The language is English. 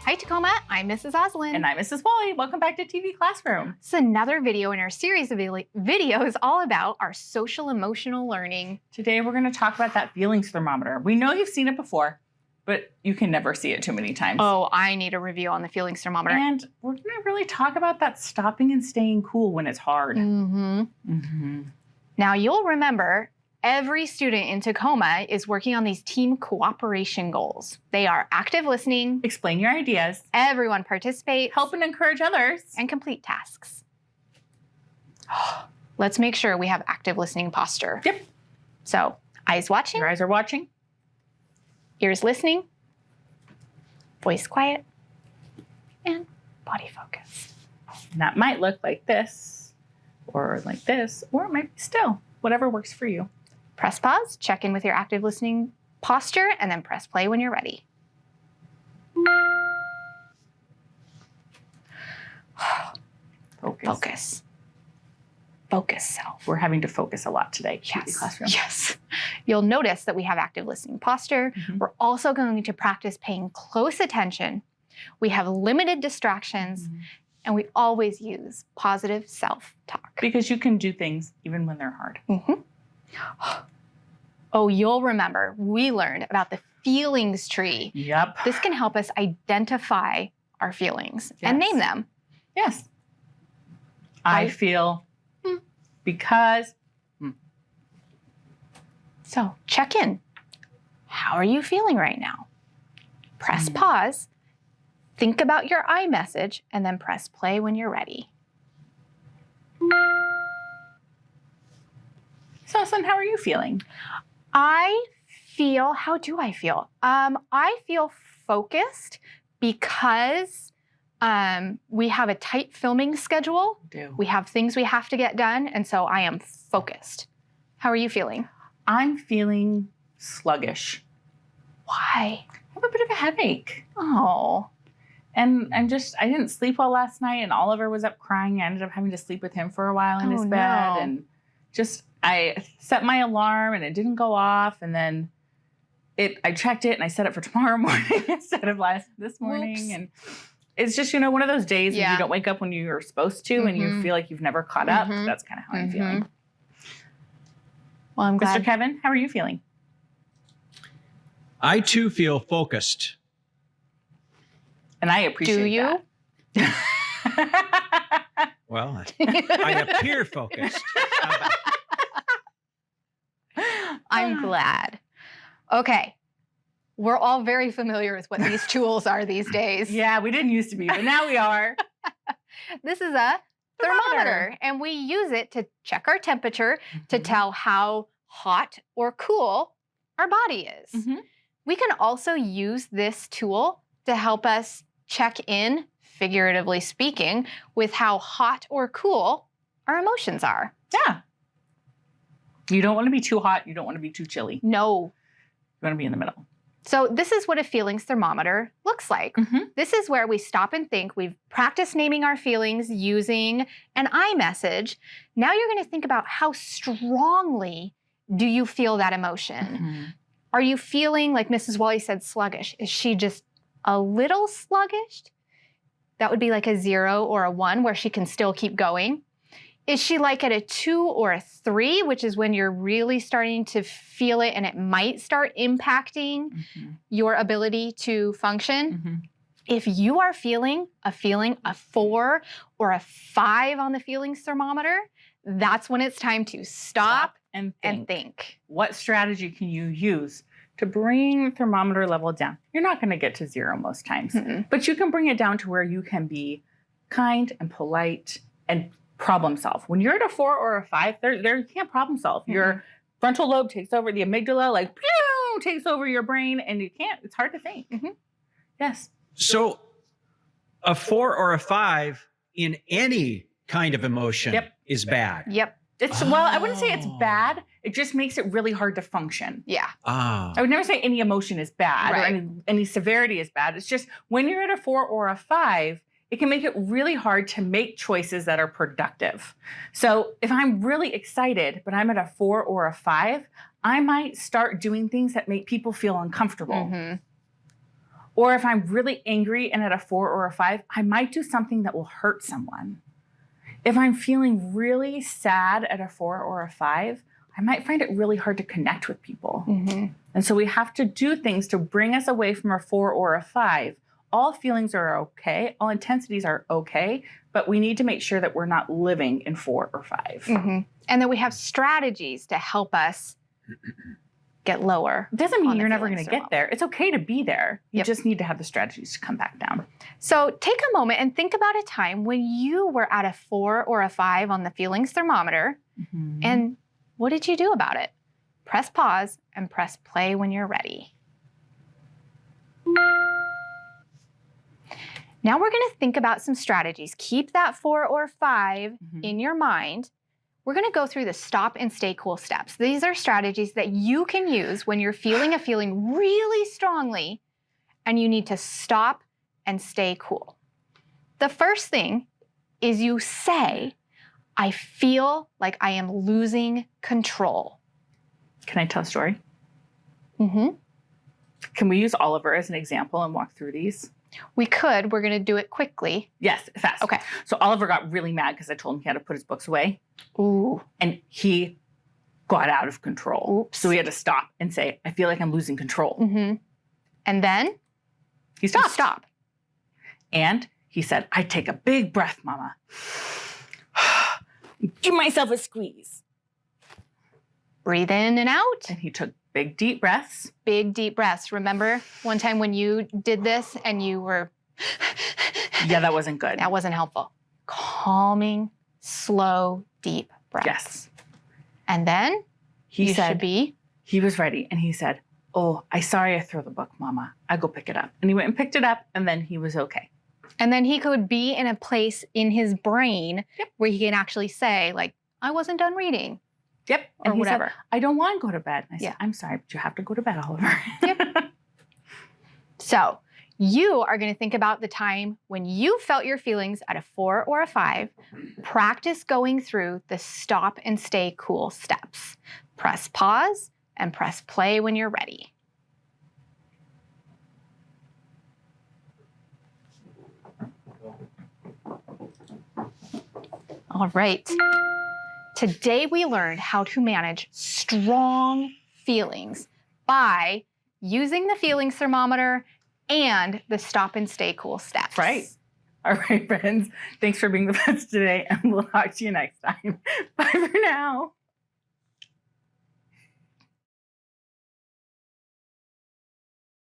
Hi, Tacoma. I'm Mrs. Oslin. And I'm Mrs. Wally. Welcome back to TV Classroom. It's another video in our series of videos all about our social emotional learning. Today we're going to talk about that feelings thermometer. We know you've seen it before, but you can never see it too many times. Oh, I need a review on the feelings thermometer. And we're going to really talk about that stopping and staying cool when it's hard. Now, you'll remember every student in Tacoma is working on these team cooperation goals. They are active listening, Explain your ideas, everyone participate, help and encourage others, and complete tasks. Let's make sure we have active listening posture. Yep. So, eyes watching, Your eyes are watching, ears listening, voice quiet, and body focus. and that might look like this, or like this, or it might be still, whatever works for you. Press pause, check in with your active listening posture, and then press play when you're ready. Focus. Focus. Focus self. We're having to focus a lot today. TV Classroom. Yes. You'll notice that we have active listening posture. We're also going to practice paying close attention. We have limited distractions, and we always use positive self-talk. Because you can do things even when they're hard. Oh, you'll remember we learned about the feelings tree. Yep. This can help us identify our feelings and name them. Yes. I feel because. So check in. How are you feeling right now? Press pause, think about your I message, and then press play when you're ready. So, son, how are you feeling? How do I feel? I feel focused because we have a tight filming schedule. We have things we have to get done, and so I am focused. How are you feeling? I'm feeling sluggish. Why? I have a bit of a headache. Oh. And I didn't sleep well last night, and Oliver was up crying. I ended up having to sleep with him for a while in his bed. No. And I set my alarm, and it didn't go off. And then I checked it, and I set it for tomorrow morning instead of this morning. Oops. And it's just, one of those days when you don't wake up when you're supposed to, and you feel like you've never caught up. That's kind of how I'm feeling. Well, I'm glad. Mr. Kevin, how are you feeling? I too feel focused. And I appreciate Do you? that. Well, I appear focused. I'm glad. Okay. We're all very familiar with what these tools are these days. Yeah, we didn't used to be, but now we are. This is a thermometer, and we use it to check our temperature to tell how hot or cool our body is. We can also use this tool to help us check in, figuratively speaking, with how hot or cool our emotions are. Yeah. You don't want to be too hot. You don't want to be too chilly. No. You want to be in the middle. So this is what a feelings thermometer looks like. This is where we stop and think. We've practiced naming our feelings using an I message. Now you're going to think about how strongly do you feel that emotion? Are you feeling, like Mrs. Wally said, sluggish? Is she just a little sluggish? That would be like a 0 or a 1 where she can still keep going. Is she like at a 2 or a 3, which is when you're really starting to feel it and it might start impacting your ability to function? If you are feeling a 4 or a 5 on the feelings thermometer, that's when it's time to stop and think. What strategy can you use to bring thermometer level down? You're not going to get to 0 most times, but you can bring it down to where you can be kind and polite and problem solve. When you're at a 4 or a 5, there you can't problem solve. Your frontal lobe takes over, the amygdala takes over your brain, and it's hard to think. Yes. So a 4 or a 5 in any kind of emotion is bad. Well, I wouldn't say it's bad. It just makes it really hard to function. Yeah. Ah. I would never say any emotion is bad or any severity is bad. It's just when you're at a 4 or a 5, it can make it really hard to make choices that are productive. So if I'm really excited, but I'm at a 4 or a 5, I might start doing things that make people feel uncomfortable. Or if I'm really angry and at a 4 or a 5, I might do something that will hurt someone. If I'm feeling really sad at a 4 or a 5, I might find it really hard to connect with people. And so we have to do things to bring us away from a 4 or a 5. All feelings are okay. All intensities are okay. But we need to make sure that we're not living in 4 or 5. And that we have strategies to help us get lower. It doesn't mean you're never going to get there. It's okay to be there. You Yep. just need to have the strategies to come back down. So take a moment and think about a time when you were at a 4 or a 5 on the feelings thermometer. And what did you do about it? Press pause and press play when you're ready. Now we're going to think about some strategies. Keep that 4 or 5 in your mind. We're going to go through the stop and stay cool steps. These are strategies that you can use when you're feeling a feeling really strongly and you need to stop and stay cool. The first thing is you say, I feel like I am losing control. Can I tell a story? Mm-hmm. Can we use Oliver as an example and walk through these? We could. We're going to do it quickly. Yes, fast. Okay. So Oliver got really mad because I told him he had to put his books away. Ooh. And he got out of control. Oops. So we had to stop and say, I feel like I'm losing control. Mm-hmm. And then He stopped. stop. And he said, I take a big breath, Mama. Give myself a squeeze. Breathe in and out. And he took big, deep breaths. Big, deep breaths. Remember one time when you did this and you were... Yeah, that wasn't good. That wasn't helpful. Calming, slow, deep breaths. Yes. And then He you said, should be... he was ready. And he said, oh, I sorry I threw the book, Mama. I go pick it up. And he went and picked it up, and then he was okay. And then he could be in a place in his brain where he can actually say, like, I wasn't done reading. Yep. Or And he whatever. said, I don't want to go to bed. And I said, Yeah. I'm sorry, but you have to go to bed, Oliver. So you are going to think about the time when you felt your feelings at a 4 or a 5. Practice going through the stop and stay cool steps. Press pause and press play when you're ready. All right. Today we learned how to manage strong feelings by using the feelings thermometer and the stop and stay cool steps. Right. All right, friends. Thanks for being with us today, and we'll talk to you next time. Bye for now.